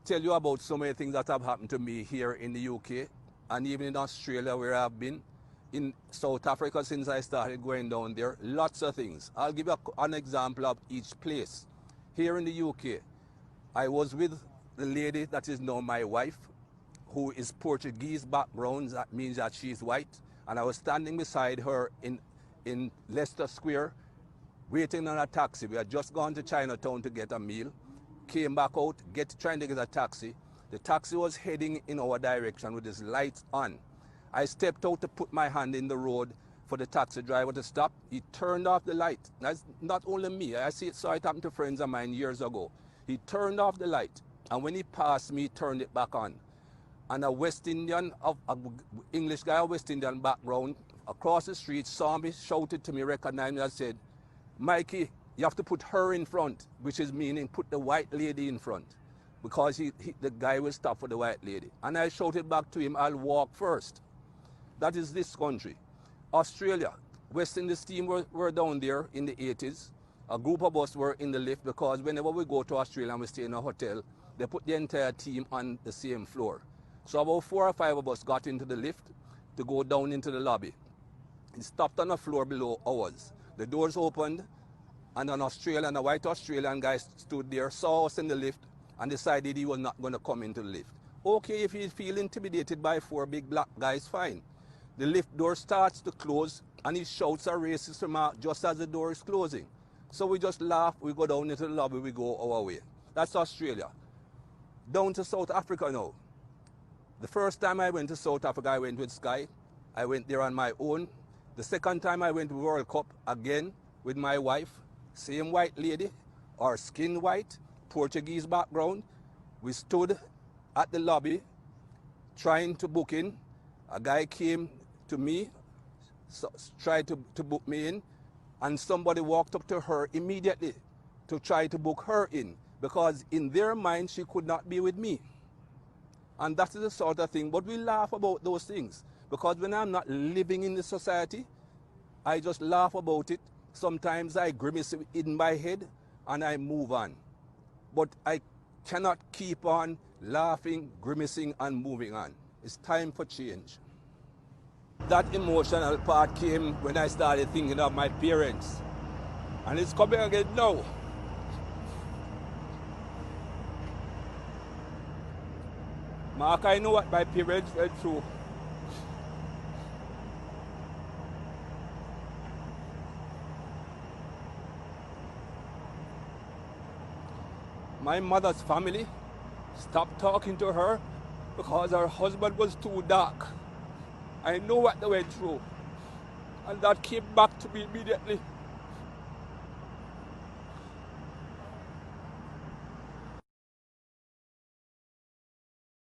Tell you about so many things that have happened to me here in the UK and even in Australia where I've been. In South Africa since I started going down there, lots of things. I'll give you an example of each place. Here in the UK, I was with the lady that is now my wife, who is Portuguese background, that means that she's white, and I was standing beside her in Leicester Square waiting on a taxi. We had just gone to Chinatown to get a meal, came back out, trying to get a taxi. The taxi was heading in our direction with his lights on. I stepped out to put my hand in the road for the taxi driver to stop. He turned off the light. That's not only me. Saw it happen to friends of mine years ago. He turned off the light, and when he passed me, he turned it back on. And a West Indian, English guy, West Indian background, across the street, saw me, shouted to me, recognized me, and said, "Mikey, you have to put her in front," which is meaning put the white lady in front, because the guy will stop for the white lady. And I shouted back to him, "I'll walk first." That is this country. Australia, West Indies team were down there in the 80s. A group of us were in the lift because whenever we go to Australia and we stay in a hotel, they put the entire team on the same floor. So about 4 or 5 of us got into the lift to go down into the lobby. It stopped on the floor below ours. The doors opened, and a white Australian guy stood there, saw us in the lift, and decided he was not going to come into the lift. Okay, if you feel intimidated by 4 big black guys, fine. The lift door starts to close, and he shouts a racist remark just as the door is closing. So we just laugh, we go down into the lobby, we go our way. That's Australia. Down to South Africa now. The first time I went to South Africa, I went with Sky. I went there on my own. The second time I went to World Cup, again with my wife, same white lady, or skin white, Portuguese background. We stood at the lobby trying to book in. A guy came to me, tried to book me in, and somebody walked up to her immediately to try to book her in, because in their mind she could not be with me. And that is the sort of thing. But we laugh about those things, because when I'm not living in the society, I just laugh about it. Sometimes I grimace in my head and I move on. But I cannot keep on laughing, grimacing, and moving on. It's time for change. That emotional part came when I started thinking of my parents. And it's coming again now. Mark, I know what my parents went through. My mother's family stopped talking to her because her husband was too dark. I know what they went through. And that came back to me immediately.